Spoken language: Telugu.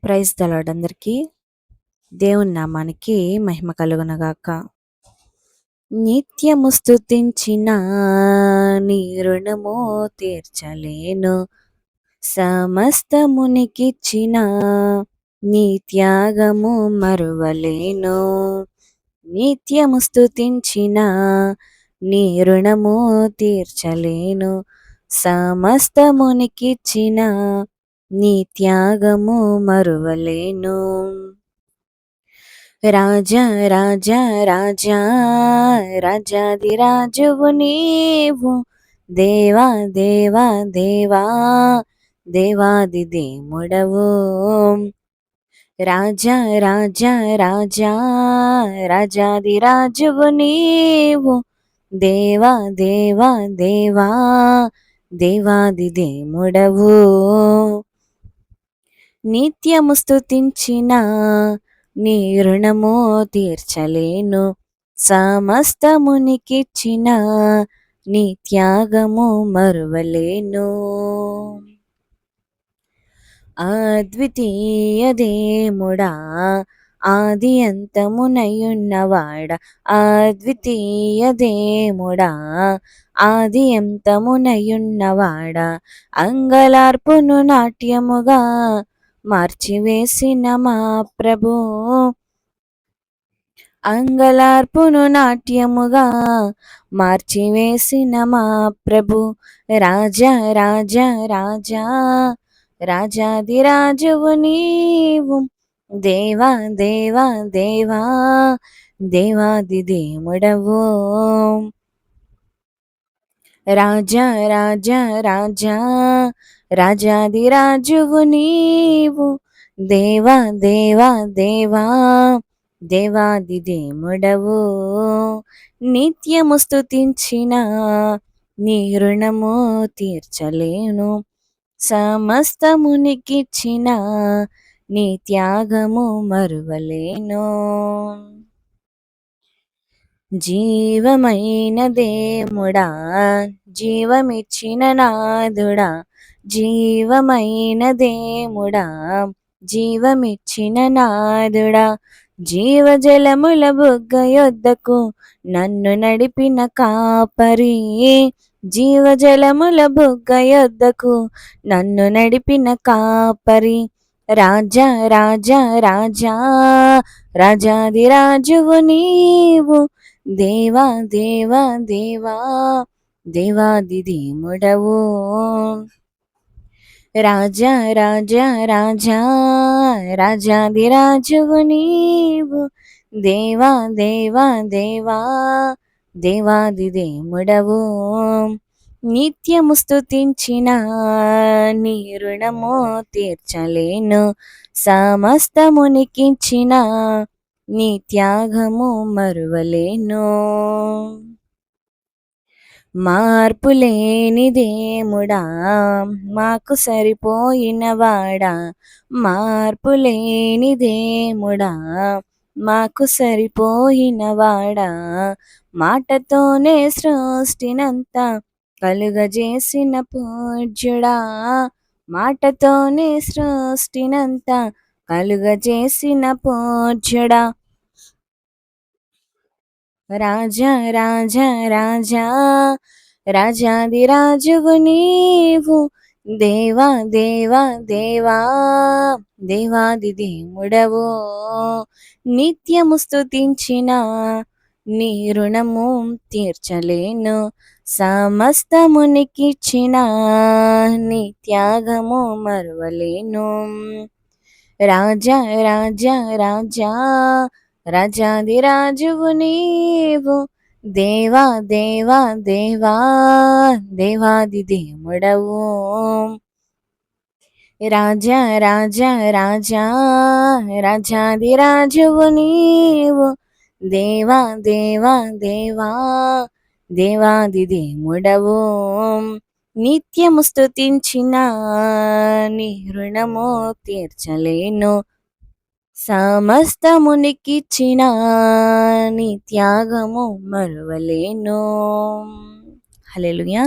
ప్రైజ్ ద లార్డ్ అందరికీ. దేవుని నామానికి మహిమ కలుగునగాక. నిత్యము స్తుతించిన నీ రుణము తీర్చలేను, సమస్తమునికిచ్చిన నీ త్యాగము మరువలేను. నిత్యము స్తుతించిన నీ రుణము తీర్చలేను, సమస్తమునికిచ్చిన నీ త్యాగము మరువలేను. రాజా రాజా రాజా రాజాదిరాజువు నీవు, దేవా దేవా దేవా దేవాది దేవుడవు. రాజా రాజా రాజా రాజాదిరాజువు నీవు, దేవా దేవా దేవా దేవాది దేవుడవు. నిత్యము స్తుతించిన నీ రుణము తీర్చలేను, సమస్తమునికిచ్చిన నీ త్యాగము మరువలేను. అద్వితీయ దేవుడా, ఆది అంతమునయున్నవాడా, అద్వితీయ దేవుడా, ఆది అంతమునయున్నవాడా, అంగలార్పును నాట్యముగా మార్చివేసిన మా ప్రభు, అంగలార్పును నాట్యముగా మార్చివేసిన మా ప్రభు. రాజా రాజా రాజా రాజాదిరాజువు నీవు, దేవా దేవా దేవా దేవాది దేవుడవు. రాజా రాజా రాజా రాజాదిరాజువు నీవు, దేవా దేవా దేవా దేవాది దేవుడవు. నిత్యము స్తుతించిన నీ రుణము తీర్చలేను, సమస్తమునికిచ్చిన నీ త్యాగము మరువలేను. జీవమైన దేవుడా, జీవమిచ్చిన నాదుడా, జీవమైన దేవుడా, జీవమిచ్చిన నాదుడా, జీవజలముల బుగ్గ యొద్దకు నన్ను నడిపిన కాపరి, జీవజలముల బుగ్గ యొద్దకు నన్ను నడిపిన కాపరి. రాజా రాజా రాజా రాజాదిరాజువు నీవు, దేవా దేవా దేవా దేవాది దేవుడవు. రాజా రాజా రాజా రాజాదిరాజువు నీవు, దేవా దేవా దేవా దేవాది దేవుడవు. నిత్యము స్తుతించిన నీ రుణము తీర్చలేను, సమస్తమునికిచ్చిన నీ త్యాగము మరువలేను. మార్పులేని దేవుడా, మాకు సరిపోయినవాడా, మార్పులేని దేవుడా, మాకు సరిపోయినవాడా, మాటతోనే సృష్టినంతా కలుగజేసిన పూజ్యుడా, మాటతోనే సృష్టినంతా కలుగజేసిన పూజ్యుడా. రాజా రాజా రాజా రాజాదిరాజువు నీవు, దేవా దేవా దేవా దేవాది దేవుడవు. నిత్యము స్తుతించిన నీ రుణము తీర్చలేను, సమస్తమునికిచ్చిన నీ త్యాగము మరువలేను. రాజా రాజా రాజా రాజాదిరాజువు నీవు, దేవా దేవా దేవా దేవాది దేవుడవు. రాజా రాజా రాజా రాజాదిరాజువు నీవు, దేవా దేవా దేవా దేవాది దేవుడవు. నిత్యము స్తుతించిన నీ రుణము తీర్చలేను, సమస్తమునికిచ్చిన నీ త్యాగము మరువలేను. హల్లెలూయా.